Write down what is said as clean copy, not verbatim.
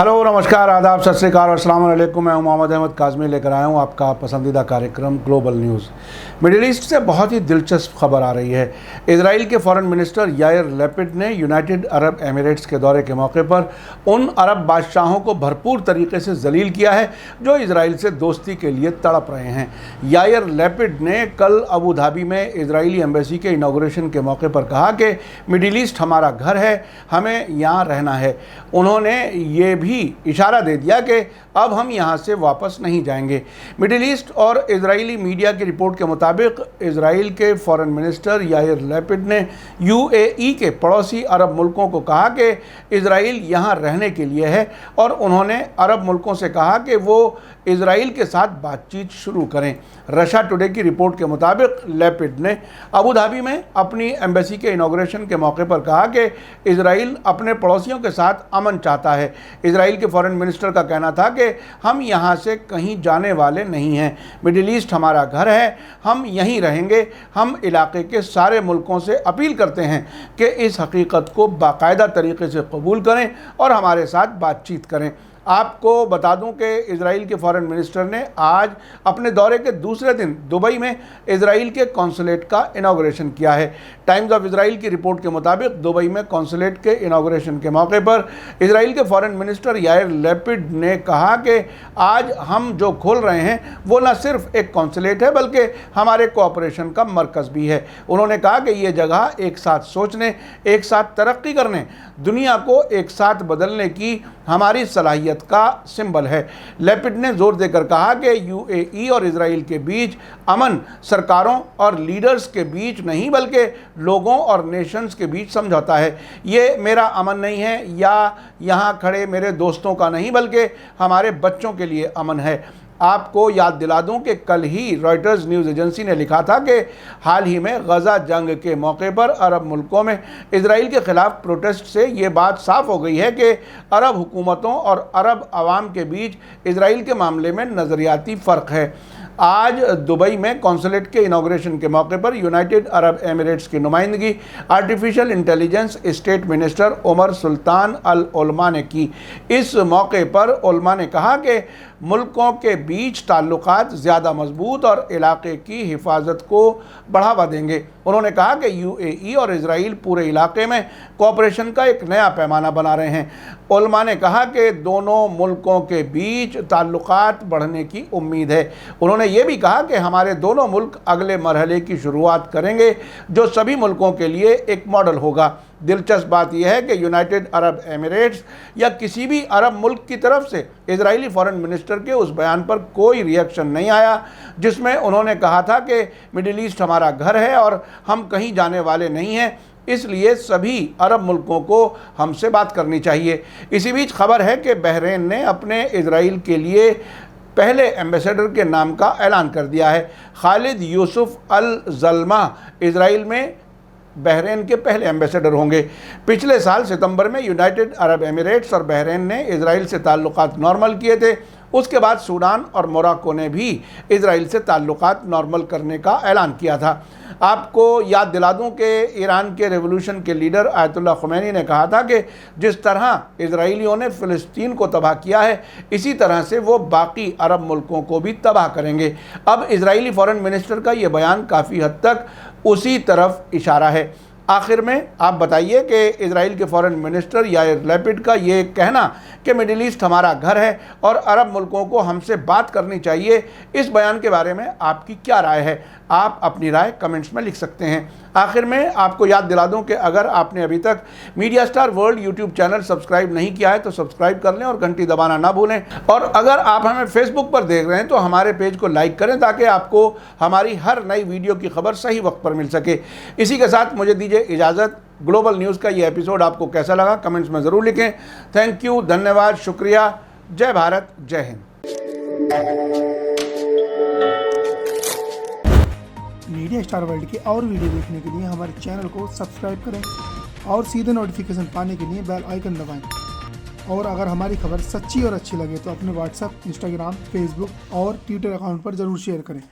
Hello, नमस्कार, आदाब, सत श्री अकाल और अस्सलाम वालेकुम। मैं मोहम्मद अहमद काज़मी लेकर आया हूँ आपका पसंदीदा कार्यक्रम ग्लोबल न्यूज़। मिडिल ईस्ट से बहुत ही दिलचस्प खबर आ रही है। इजराइल के फॉरेन मिनिस्टर यायर लैपिड ने यूनाइटेड अरब एमिरेट्स के दौरे के मौके पर उन अरब बादशाहों को भरपूर तरीके से जलील किया है जो इजराइल से दोस्ती के लिए तड़प रहे हैं। यायर लैपिड ने कल अबू धाबी में इजरायली एम्बेसी के इनॉग्रेशन के मौके पर कहा कि मिडिल ईस्ट हमारा घर है, हमें यहाँ रहना है। उन्होंने ये भी इशारा दे दिया कि अब हम यहां से वापस नहीं जाएंगे। मिडिल ईस्ट और इजरायली मीडिया की रिपोर्ट के मुताबिक इजराइल के फॉरेन मिनिस्टर यायर लैपिड ने यूएई के पड़ोसी अरब मुल्कों को कहा कि इजराइल यहां रहने के लिए है और उन्होंने अरब मुल्कों से कहा कि वो इजराइल के साथ बातचीत शुरू करें। रशिया टुडे की रिपोर्ट के मुताबिक लैपिड ने अबू धाबी में अपनी एम्बेसी के इनॉग्रेशन के मौके पर कहा कि इजराइल अपने पड़ोसियों के साथ अमन चाहता है। इजराइल के फॉरेन मिनिस्टर का कहना था कि हम यहाँ से कहीं जाने वाले नहीं हैं, मिडिल ईस्ट हमारा घर है, हम यहीं रहेंगे। हम इलाके के सारे मुल्कों से अपील करते हैं कि इस हकीकत को बाकायदा तरीके से कबूल करें और हमारे साथ बातचीत करें। आपको बता दूं कि इजराइल के फॉरेन मिनिस्टर ने आज अपने दौरे के दूसरे दिन दुबई में इजराइल के कॉन्सुलेट का इनॉग्रेशन किया है। टाइम्स ऑफ इजराइल की रिपोर्ट के मुताबिक दुबई में कॉन्सुलेट के इनॉग्रेशन के मौके पर इजराइल के फॉरेन मिनिस्टर यायर लैपिड ने कहा कि आज हम जो खोल रहे हैं वो न सिर्फ एक कॉन्सुलेट है बल्कि हमारे कोऑपरेशन का मरकज़ भी है। उन्होंने कहा कि ये जगह एक साथ सोचने, एक साथ तरक्की करने, दुनिया को एक साथ बदलने की हमारी सलाहियत का सिंबल है। लैपिड ने जोर देकर कहा कि यूएई और इजराइल के बीच अमन सरकारों और लीडर्स के बीच नहीं बल्कि लोगों और नेशंस के बीच समझौता है। ये मेरा अमन नहीं है या यहाँ खड़े मेरे दोस्तों का नहीं बल्कि हमारे बच्चों के लिए अमन है। आपको याद दिला दूं कि कल ही रॉयटर्स न्यूज़ एजेंसी ने लिखा था कि हाल ही में गज़ा जंग के मौके पर अरब मुल्कों में इजराइल के ख़िलाफ़ प्रोटेस्ट से ये बात साफ़ हो गई है कि अरब हुकूमतों और अरब अवाम के बीच इजराइल के मामले में नज़रियाती फ़र्क है। आज दुबई में कॉन्सुलेट के इनॉग्रेशन के मौके पर यूनाइटेड अरब एमिरेट्स की नुमाइंदगी artificial intelligence state minister Omar Sultan Al Olama ने की। इस मौके पर उलमा ने कहा कि मुल्कों के बीच ताल्लुकात ज़्यादा मजबूत और इलाके की हिफाजत को बढ़ावा देंगे। उन्होंने कहा कि यूएई और इजराइल पूरे इलाके में कोऑपरेशन का एक नया पैमाना बना रहे हैं। उलमा ने कहा कि दोनों मुल्कों के बीच ताल्लुकात बढ़ने की उम्मीद है। उन्होंने ये भी कहा कि हमारे दोनों मुल्क अगले मरहले की शुरुआत करेंगे जो सभी मुल्कों के लिए एक मॉडल होगा। दिलचस्प बात यह है कि यूनाइटेड अरब एमिरेट्स या किसी भी अरब मुल्क की तरफ से इजरायली फॉरेन मिनिस्टर के उस बयान पर कोई रिएक्शन नहीं आया जिसमें उन्होंने कहा था कि मिडिल ईस्ट हमारा घर है और हम कहीं जाने वाले नहीं हैं, इसलिए सभी अरब मुल्कों को हमसे बात करनी चाहिए। इसी बीच खबर है कि बहरीन ने अपने इजराइल के लिए पहले एम्बेसडर के नाम का ऐलान कर दिया है। खालिद यूसुफ अल जल्मा इजराइल में बहरीन के पहले एम्बेसडर होंगे। पिछले साल सितंबर में यूनाइटेड अरब एमिरेट्स और बहरीन ने इजराइल से ताल्लुकात नॉर्मल किए थे। उसके बाद सूडान और मोरक्को ने भी इजराइल से ताल्लुकात नॉर्मल करने का ऐलान किया था। आपको याद दिला दूं कि ईरान के रेवोल्यूशन के लीडर आयतुल्लाह खुमैनी ने कहा था कि जिस तरह इजराइलियों ने फ़िलिस्तीन को तबाह किया है इसी तरह से वो बाकी अरब मुल्कों को भी तबाह करेंगे। अब इजरायली फॉरेन मिनिस्टर का ये बयान काफ़ी हद तक उसी तरफ इशारा है। आखिर में आप बताइए कि इजराइल के फॉरेन मिनिस्टर यायर लैपिड का ये कहना कि मिडिल ईस्ट हमारा घर है और अरब मुल्कों को हमसे बात करनी चाहिए, इस बयान के बारे में आपकी क्या राय है? आप अपनी राय कमेंट्स में लिख सकते हैं। आखिर में आपको याद दिला दूं कि अगर आपने अभी तक media star world YouTube channel subscribe नहीं किया है तो सब्सक्राइब कर लें और घंटी दबाना ना भूलें। और अगर आप हमें फेसबुक पर देख रहे हैं तो हमारे पेज को लाइक करें ताकि आपको हमारी हर नई वीडियो की खबर सही वक्त पर मिल सके। इसी के साथ मुझे दीजिए इजाज़त। ग्लोबल न्यूज़ का ये एपिसोड आपको कैसा लगा कमेंट्स में ज़रूर लिखें। थैंक यू, धन्यवाद, शुक्रिया। जय भारत, जय हिंद। मीडिया स्टार वर्ल्ड के और वीडियो देखने के लिए हमारे चैनल को सब्सक्राइब करें और सीधे नोटिफिकेशन पाने के लिए बेल आइकन दबाएं। और अगर हमारी खबर सच्ची और अच्छी लगे तो अपने व्हाट्सएप, इंस्टाग्राम, फेसबुक और ट्विटर अकाउंट पर ज़रूर शेयर करें।